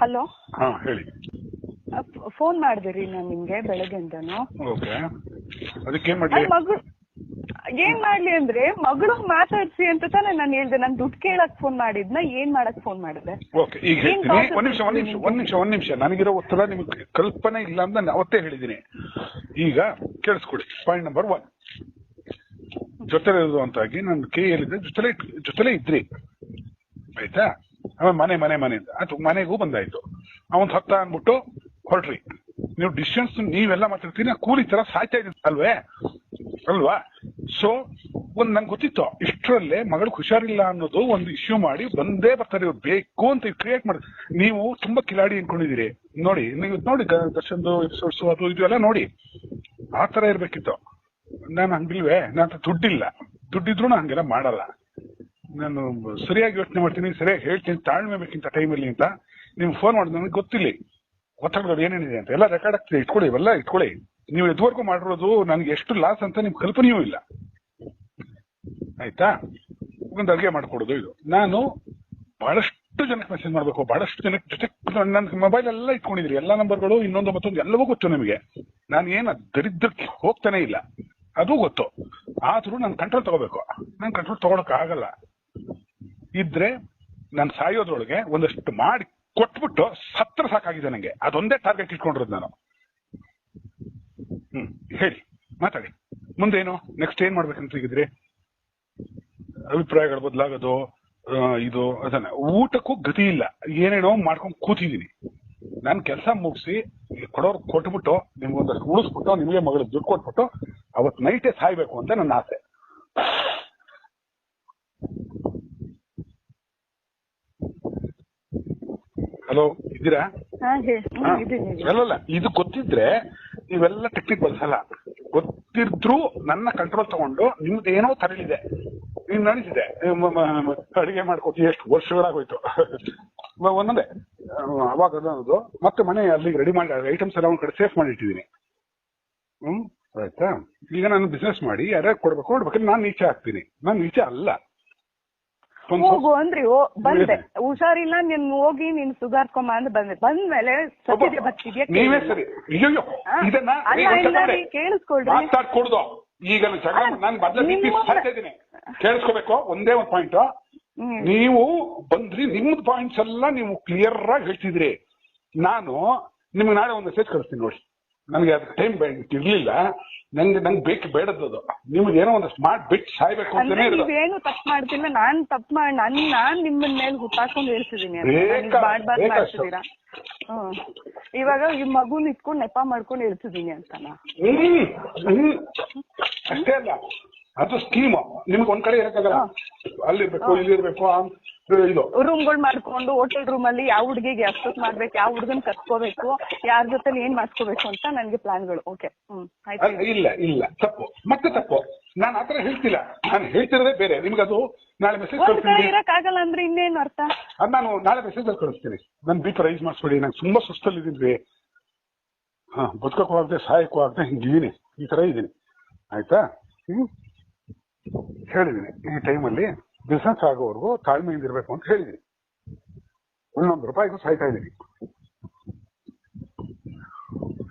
Hello. ಹಾ ಹೇಳಿ. Phone ಮಾಡಿದಿರಿ ನಾನು ನಿಮ್ಗೆ ಬೆಳಗ್ಗೆಯಿಂದನು. ಓಕೆ, ಅದಕ್ಕೆ ಏನ್ ಮಾಡ್ಲಿ? ಮಗಳು ಏನ್ ಮಾಡ್ಲಿ ಅಂದ್ರೆ ಮಗಳು ಮಾತಾಡ್ಸಿ ಅಂತ ತಾನೆ ನಾನು ಹೇಳ್ದೆ. ನಾನು ದುಡ್ಡು ಕೇಳಕ್ ಫೋನ್ ಮಾಡಿದ್ನ ಏನ್ ಮಾಡಕ್ ಫೋನ್ ಮಾಡಿದೆ? ಓಕೆ, ಈಗ ಹೇಳ್ತೀನಿ. ಒಂದ್ ನಿಮಿಷ ನನಗಿರೋ ಉತ್ತರ ನಿಮ್ಗೆ ಕಲ್ಪನೆ ಇಲ್ಲ ಅಂತ ನಾನು ಅವತ್ತೇ ಹೇಳಿದ್ದೀನಿ. ಈಗ ಕೇಳಿಸ್ಕೊಡಿ. ಪಾಯಿಂಟ್ ನಂಬರ್ 1, ಜೊತೆಲೆ ಇರುವಂತಾಗಿ ನನ್ನ ಕೈಯಲ್ಲಿದ್ದೆ, ಜೊತೆಲೆ ಇದ್ರಿ, ಆಯ್ತಾ? ಆಮೇಲೆ ಮನೆ ಅಂತ ಅದು ಮನೆಗೂ ಬಂದಾಯ್ತು. ಅವನ್ ಹತ್ತ ಅಂದ್ಬಿಟ್ಟು ಹೊರಟ್ರಿ. ನೀವು ಡಿಸ್ಟೆನ್ಸ್ ನೀವೆಲ್ಲ ಮಾತಾಡ್ತೀನಿ, ಕೂಲಿ ತರ ಸಾಯ್ತಾ ಇದ್ದೀವಿ ಅಲ್ವಾ? ಸೊ ನಂಗೆ ಗೊತ್ತಿತ್ತು ಇಷ್ಟರಲ್ಲೇ ಮಗಳು ಹುಷಾರಿಲ್ಲ ಅನ್ನೋದು ಒಂದು ಇಶ್ಯೂ ಮಾಡಿ ಬಂದೇ ಬರ್ತಾರೆ ಇವ್ರು, ಬೇಕು ಅಂತ ಕ್ರಿಯೇಟ್ ಮಾಡಿ. ನೀವು ತುಂಬಾ ಕಿಲಾಡಿ ಅನ್ಕೊಂಡಿದ್ದೀರಿ. ನೋಡಿ, ನೀವು ನೋಡಿ ದರ್ಶನ್ದು ಎಪಿಸೋಡ್ಸ್ ಅದು ಇದು ಎಲ್ಲ ನೋಡಿ, ಆ ತರ ಇರ್ಬೇಕಿತ್ತು. ನಾನು ಹಂಗಿಲ್ವೇ? ನನ್ನ ದುಡ್ಡಿಲ್ಲ, ದುಡ್ಡಿದ್ರು ನಾನು ಹಂಗೆಲ್ಲ ಮಾಡಲ್ಲ. ನಾನು ಸರಿಯಾಗಿ ಯೋಚನೆ ಮಾಡ್ತೀನಿ, ಸರಿಯಾಗಿ ಹೇಳ್ತೀನಿ, ತಾಳ್ಮೆ ಬೇಕಿಂತ ಟೈಮಲ್ಲಿ ಅಂತ. ನಿಮ್ಗೆ ಫೋನ್ ಮಾಡಿದ್ ನನಗೆ ಗೊತ್ತಿಲ್ಲ ಒತ್ತಡಗಳು ಏನೇನಿದೆ ಅಂತ. ಎಲ್ಲ ರೆಕಾರ್ಡ್ ಆಗ್ತದೆ, ಇಟ್ಕೊಳ್ಳಿ, ಇವೆಲ್ಲ ಇಟ್ಕೊಳ್ಳಿ. ನೀವು ಇದುವರೆಗೂ ಮಾಡಿರೋದು ನನಗೆ ಎಷ್ಟು ಲಾಸ್ ಅಂತ ನಿಮ್ಗೆ ಕಲ್ಪನೆಯೂ ಇಲ್ಲ, ಆಯ್ತಾ? ಒಂದು ಅಡುಗೆ ಮಾಡ್ಕೊಡೋದು ಇದು. ನಾನು ಬಹಳಷ್ಟು ಜನಕ್ಕೆ ಮೆಸೇಜ್ ಮಾಡಬೇಕು, ಬಹಳಷ್ಟು ಜನಕ್ಕೆ ಜೊತೆ ನನ್ನ ಮೊಬೈಲ್ ಎಲ್ಲ ಇಟ್ಕೊಂಡಿದ್ರಿ, ಎಲ್ಲ ನಂಬರ್ಗಳು, ಇನ್ನೊಂದು ಮತ್ತೊಂದು ಎಲ್ಲವೂ ಗೊತ್ತು ನಿಮಗೆ. ನಾನು ಏನು ದರಿದ್ರಕ್ಕೆ ಹೋಗ್ತಾನೆ ಇಲ್ಲ, ಅದು ಗೊತ್ತು. ಆದ್ರೂ ನಾನು ಕಂಟ್ರೋಲ್ ತಗೋಬೇಕು. ನಾನು ಕಂಟ್ರೋಲ್ ತಗೊಳಕ್ ಆಗಲ್ಲ. ಇದ್ರೆ ನಾನು ಸಾಯೋದ್ರೊಳಗೆ ಒಂದಷ್ಟು ಮಾಡಿ ಕೊಟ್ಬಿಟ್ಟು ಸತ್ರ ಸಾಕಾಗಿದೆ ನನಗೆ. ಅದೊಂದೇ ಟಾರ್ಗೆಟ್ ಇಟ್ಕೊಂಡಿರೋದು ನಾನು. ಹೇಳಿ, ಮಾತಾಡಿ. ಮುಂದೇನು ನೆಕ್ಸ್ಟ್ ಏನ್ ಮಾಡ್ಬೇಕಂತ ಈಗಿದ್ರಿ? ಅಭಿಪ್ರಾಯಗಳು ಬದಲಾಗೋದು, ಇದು ಅದನ್ನ. ಊಟಕ್ಕೂ ಗತಿ ಇಲ್ಲ, ಏನೇನೋ ಮಾಡ್ಕೊಂಡು ಕೂತಿದ್ದೀನಿ. ನಾನು ಕೆಲಸ ಮುಗಿಸಿ ಕೊಡೋರು ಕೊಟ್ಬಿಟ್ಟು ನಿಮ್ಗೊಂದಷ್ಟು ಉಳಿಸ್ಬಿಟ್ಟು ನಿಮಗೆ ಮಗಳು ದುಡ್ಡು ಕೊಟ್ಬಿಟ್ಟು ಅವತ್ತು ನೈಟೇ ಸಾಯ್ಬೇಕು ಅಂತ ನನ್ನ ಆಸೆ. ಹಲೋ, ಇದ್ದೀರಾ? ಅಲ್ಲಲ್ಲ, ಇದು ಗೊತ್ತಿದ್ರೆ ನೀವೆಲ್ಲ ಟೆಕ್ನಿಕ್ ಬಳಸಲ್ಲ. ಗೊತ್ತಿದ್ರು ನನ್ನ ಕಂಟ್ರೋಲ್ ತಗೊಂಡು ನಿಮ್ದು ಏನೋ ತರಲಿದೆ, ನೀನ್ ನಡೀತಿದೆ, ಅಡಿಗೆ ಮಾಡ್ಕೊತೀವಿ, ಎಷ್ಟು ವರ್ಷಗಳಾಗೋಯ್ತು ಒಂದೊಂದೇ. ಅವಾಗ ಅನ್ನೋದು ಮತ್ತೆ ಮನೆ ಅಲ್ಲಿಗೆ ರೆಡಿ ಮಾಡಿ ಐಟಮ್ಸ್ ಎಲ್ಲ ಒಂದ್ ಕಡೆ ಸೇಫ್ ಮಾಡಿ ಇಟ್ಟಿದ್ದೀನಿ. ಆಯ್ತಾ? ಈಗ ನಾನು ಬಿಸ್ನೆಸ್ ಮಾಡಿ ಯಾರ್ಯಾರು ಕೊಡ್ಬೇಕು ನಾನು ನೀಚೆ ಹಾಕ್ತೀನಿ. ನಾನು ನೀಚೆ ಅಲ್ಲ. ಹೋಗು ಅಂದ್ರಿ, ಬಂದೆ, ಹುಷಾರಿಲ್ಲ, ನೀನ್ ಹೋಗಿ ನೀನ್ ಸುಧಾರ್ಕೊಂಬ ಅಂತ ಬಂದ್ಮೇಲೆ ಸತ್ಯದ ಬರ್ತಿದ್ಯಾ? ನೀವೇ ಸರಿ. ಅಯ್ಯೋ, ಇದನ್ನ ಕೇಳಿಸ್ಕೊಳ್ರಿ, ಮಾತಾಡ್ಕೊಡುದು. ಈಗ ನಾನು ಬದಲಿದ್ದೀನಿ, ಕೇಳಿಸ್ಕೋಬೇಕು. ಒಂದೇ ಒಂದು ಪಾಯಿಂಟ್. ನೀವು ಬಂದ್ರಿ, ನಿಮ್ದು ಪಾಯಿಂಟ್ಸ್ ಎಲ್ಲ ನೀವು ಕ್ಲಿಯರ್ ಆಗಿ ಹೇಳ್ತಿದ್ರಿ. ನಾನು ನಿಮ್ಗೆ ನಾಳೆ ಒಂದು ಮೆಸೇಜ್ ಕಳಿಸ್ತೀನಿ ನೋಡಿ. ನನಗೆ ಅದಕ್ಕೆ ಟೈಮ್ ಇರ್ಲಿಲ್ಲ, ನಂಗೆ ಬೇಕು ಬೇಡದ್ದು. ನಿಮ್ಗೆ ಏನೋ ಒಂದು ಸ್ಮಾರ್ಟ್ ಬಿಟ್ ಸಾಯ್ಬೇಕು ಅಂತಾನೆ. ನೀವೇನು ತಪ್ಪು ಮಾಡ್ತಿಲ್ಲ, ನಾನ್ ತಪ್ಪು ಮಾಡಿ ನಾನ್ ನಿಮ್ಮನ್ನ ಮೇಲೆ ಹುಟ್ಟಾಕೊಂಡು ಹೇಳ್ತಿದೀನಿ. ಮಾಡ್ತಿದ್ದೀರಾ? ಇವಾಗ ಈ ಮಗುನ್ ಇಟ್ಕೊಂಡು ನೆಪ ಮಾಡ್ಕೊಂಡು ಹೇಳ್ತಿದೀನಿ ಅಂತಾನ? ಅಷ್ಟೇ ಅಲ್ಲ, ಅದು ಸ್ಕೀಮ್. ನಿಮ್ಗೆ ಒಂದ್ ಕಡೆ ಇರಕ್ಕಾಗಲ್ಲ, ಅಲ್ಲಿರ್ಬೇಕು, ಇಲ್ಲಿರ್ಬೇಕು. ಇದು ರೂಮ್ಗಳು ಮಾಡ್ಕೊಂಡು ಹೋಟೆಲ್ ರೂಮ್ ಅಲ್ಲಿ ಯಾವ ಹುಡುಗಿಗೆ ಅಷ್ಟೊತ್ತು ಮಾಡ್ಬೇಕು, ಯಾವ ಹುಡುಗನ್ ಕರ್ಕೋಬೇಕು, ಯಾರ ಜೊತೆ ಏನ್ ಮಾಡ್ಕೋಬೇಕು ಅಂತ ನನ್ಗೆ ಪ್ಲಾನ್ಗಳು. ಓಕೆ, ಇಲ್ಲ, ತಪ್ಪು, ಮತ್ತೆ ತಪ್ಪು. ನಾನು ಆತರ ಹೇಳ್ತಿಲ್ಲ, ನಾನು ಹೇಳ್ತಿರೋದೇ ಬೇರೆ. ನಿಮ್ಗೆ ಅದು ನಾಳೆ ಮೆಸೇಜ್ ಕಳಿಸ್ತೀನಿ. ಇರಕ್ಕಾಗಲ್ಲ ಅಂದ್ರೆ ಇನ್ನೇನು ಅರ್ಥ? ಅದು ನಾನು ನಾಳೆ ಮೆಸೇಜ್ ಅಲ್ಲಿ ಕಳಿಸ್ತೀನಿ. ನನ್ ಬಿ ರೈಸ್ ಮಾಡಿಸ್ಬೇಡಿ, ನಂಗೆ ತುಂಬಾ ಸುಸ್ತಲ್ಲಿದ್ದೀನಿ. ಬದುಕಕ್ಕೂ ಆಗದೆ ಸಾಯಕ್ಕೂ ಆಗದೆ ಹಿಂಗಿದ್ದೀನಿ, ಈ ತರ ಇದ್ದೀನಿ, ಆಯ್ತಾ? ಹೇಳಿದೀನಿ ಈ ಟೈಮಲ್ಲಿ ಬಿಸ್ನೆಸ್ ಆಗೋವರೆಗೂ ತಾಳ್ಮೆಯಿಂದ ಇರ್ಬೇಕು ಅಂತ ಹೇಳಿದೀನಿ. ಒಂದೊಂದು ರೂಪಾಯಿಗೂ ಸಾಯ್ತಾ ಇದ್ದೀನಿ.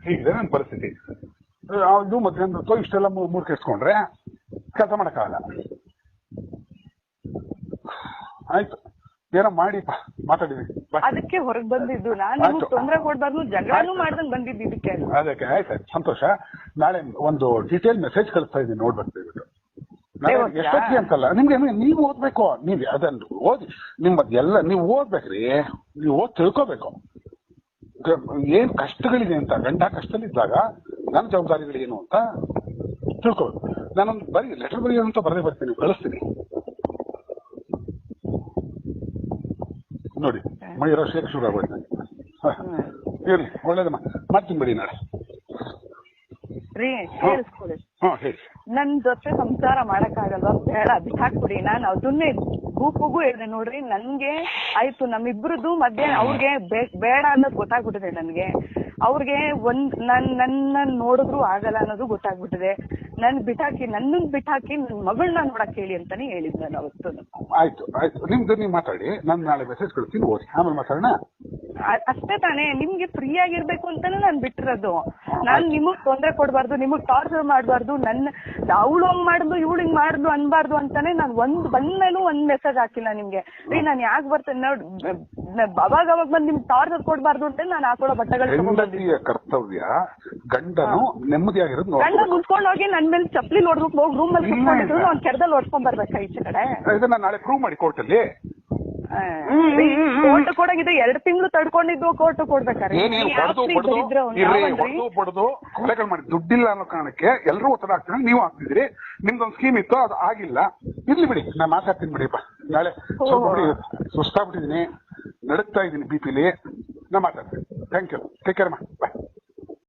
ಹೀಗಿದೆ ನನ್ನ ಪರಿಸ್ಥಿತಿ. ಇದು ಮಧ್ಯಾಹ್ನ ಇಷ್ಟೆಲ್ಲ ಮೂರ್ ಕೆಸ್ಕೊಂಡ್ರೆ ಕೆಲಸ ಮಾಡಕ್ಕಾಗಲ್ಲ. ಆಯ್ತು, ಏನೋ ಮಾಡಿ ಮಾತಾಡಿದೀನಿ. ಅದಕ್ಕೆ ಹೊರಗೆ ಬಂದಿದ್ದು ನಾನು, ತೊಂದರೆ ಕೊಡ್ಬಾರ್ದು, ಜಗಳನೂ ಮಾಡ್ದಂಗ್ ಬಂದಿದ್ದು ಇದಕ್ಕೆ. ಅದಕ್ಕೆ ಆಯ್ತಾಯ್ತು, ಸಂತೋಷ. ನಾಳೆ ಒಂದು ಡೀಟೇಲ್ ಮೆಸೇಜ್ ಕಳಿಸ್ತಾ ಇದ್ದೀನಿ, ನೋಡ್ಬೇಕು ದಯವಿಟ್ಟು. ಎಷ್ಟೊತ್ತಿಗೆ ಅಂತಲ್ಲ, ನಿಮ್ಗೆ ನೀವು ಓದ್ಬೇಕು. ನೀವ್ ಅದನ್ನು ಓದಿ, ನಿಮ್ಮದೆಲ್ಲ ನೀವು ಓದ್ಬೇಕ್ರಿ. ನೀವು ಓದ್ ತಿಳ್ಕೋಬೇಕು ಏನ್ ಕಷ್ಟಗಳಿದೆ ಅಂತ. ಗಂಡ ಕಷ್ಟದಲ್ಲಿದ್ದಾಗ ನನ್ನ ಜವಾಬ್ದಾರಿಗಳೇನು ಅಂತ ತಿಳ್ಕೋಬೇಕು. ನಾನೊಂದು ಲೆಟರ್ ಬರೆಯೋದು ಅಂತ ಬರದೇ ಬರ್ತೀನಿ, ಕಳಿಸ್ತೀನಿ ನೋಡಿ. ಮೈರೋ ಶೇಕ್ ಶುರು ಆಗೋಯ್ತು ನನಗೆ. ಇರ್ಲಿ, ಒಳ್ಳೇದಮ್ಮ, ಮಾಡ್ತೀನಿ ಬಿಡಿ ನಾಳೆ. ಹೇಳಿ, ನನ್ ಜೊತೆ ಸಂಸಾರ ಮಾಡಕ್ಕಾಗಲ್ವಾ? ಬೇಡ, ಬಿಟ್ಟಾಕ್ಬಿಡಿ. ನಾನು ಅದನ್ನೇ ಗೂಪಗೂ ಹೇಳಿದೆ ನೋಡ್ರಿ. ನನ್ಗೆ ಆಯ್ತು, ನಮ್ಮಿಬ್ರದ್ದು ಮಧ್ಯೆ ಅವ್ರಿಗೆ ಬೇಡ ಅನ್ನೋದು ಗೊತ್ತಾಗ್ಬಿಟ್ಟಿದೆ ನನ್ಗೆ. ಅವ್ರಿಗೆ ನನ್ನ ನೋಡಿದ್ರು ಆಗಲ್ಲ ಅನ್ನೋದು ಗೊತ್ತಾಗ್ಬಿಟ್ಟಿದೆ. ನನ್ನನ್ ಬಿಟ್ಟಾಕಿ ನನ್ ಮಗಳನ್ನ ನೋಡಕ್ ಹೇಳಿ ಅಂತಾನೆ ಹೇಳಿದ್ ನಾನು ಅವತ್ತು. ಆಯ್ತು, ನಿಮ್ದು ನೀವು ಮಾತಾಡಿ, ನಾನು ನಾಳೆ ಮೆಸೇಜ್ ಕಳಿಸ್ತೀನಿ, ಓದಿ ಆಮೇಲೆ ಮಾತಾಡೋಣ. ಅಷ್ಟೇ ತಾನೇ, ನಿಮ್ಗೆ ಫ್ರೀ ಆಗಿರ್ಬೇಕು ಅಂತಾನೆ ನಾನ್ ಬಿಟ್ಟಿರೋದು. ನಾನ್ ನಿಮಗ್ ತೊಂದ್ರೆ ಕೊಡ್ಬಾರ್ದು, ನಿಮಗ್ ಟಾರ್ಚರ್ ಮಾಡ್ಬಾರ್ದು, ನನ್ನ ಅವಳು ಹಂಗ್ ಮಾಡಿದ್ಲು ಇವಳು ಹಿಂಗ್ ಮಾಡಿದ್ಲು ಅನ್ಬಾರ್ದು ಅಂತಾನೆ ನಾನ್ ಬಂದ್ಮೇಲೂ ಒಂದ್ ಮೆಸೇಜ್ ಹಾಕಿಲ್ಲ ನಿಮ್ಗೆ. ರೀ ನಾನ್ ಯಾಕೆ ಬರ್ತೇನೆ ನೋಡಿ, ಅವಾಗ ಬಂದ್ ನಿಮ್ಗೆ ಟಾರ್ಚರ್ ಕೊಡ್ಬಾರ್ದು ಅಂತ ನಾನು ಹಾಕೊಳ್ಳೋ ಬಟ್ಟೆಗಳು ಹೆಂಡತಿಯ ಕರ್ತವ್ಯ ಗಂಡನು ನೆಮ್ಮದಿಯಾಗಿರೋದು. ಗಂಡ ಮುನ್ಸ್ಕೊಂಡ್ ಹೋಗಿ ನನ್ ಮೇಲೆ ಚಪ್ಪಲಿ ನೋಡ್ಬಿಟ್ಟು ಹೋಗಿ ರೂಮ್ ಅಲ್ಲಿ ಕುತ್ಕೊಂಡಿದ್ರು ಅವ್ನ್ ಕೆರದಲ್ಲಿ ಓಡ್ಸ್ಕೊಂಡ್ ಬರ್ಬೇಕಾ ಈಚೆ ಕಡೆ? ಇದನ್ನ ನಾಳೆ ಪ್ರೂವ್ ಮಾಡಿ ಕೋರ್ಟಲ್ಲಿ. ಕೋರ್ಟ್ ಕೊಡಂಗಿದ್ರೆ 2 ತಿಂಗಳು ತಡ್ಕೊಂಡಿದ್ದು ಕೋರ್ಟ್ ಕೊಡ್ಬೇಕಾರೆ ಬಡ್ದು ಕೊಲೆಗಳು ಮಾಡಿ ದುಡ್ಡಿಲ್ಲ ಅನ್ನೋ ಕಾರಣಕ್ಕೆ ಎಲ್ಲರೂ ಒತ್ತಡ ಆಗ್ತಾರೆ. ನೀವು ಆಗ್ತಿದ್ರಿ, ನಿಮ್ದೊಂದು ಸ್ಕೀಮ್ ಇತ್ತು, ಅದು ಆಗಿಲ್ಲ. ಇರ್ಲಿ ಬಿಡಿ, ನಾನು ಮಾತಾಡ್ತೀನಿ ಬಿಡಿಪ್ಪ. ನಾಳೆ ಸ್ವಲ್ಪ ಬಿಡಿ, ಸುಸ್ತಾಗ್ಬಿಟ್ಟಿದೀನಿ, ನಡುಕ್ತಾ ಇದ್ದೀನಿ ಬಿಪಿಲಿ. ನಾ ಮಾತಾಡ್ತೀನಿ. ಥ್ಯಾಂಕ್ ಯು, ಟೇಕ್ ಕೇರ್ ಮಾ, ಬಾಯ್.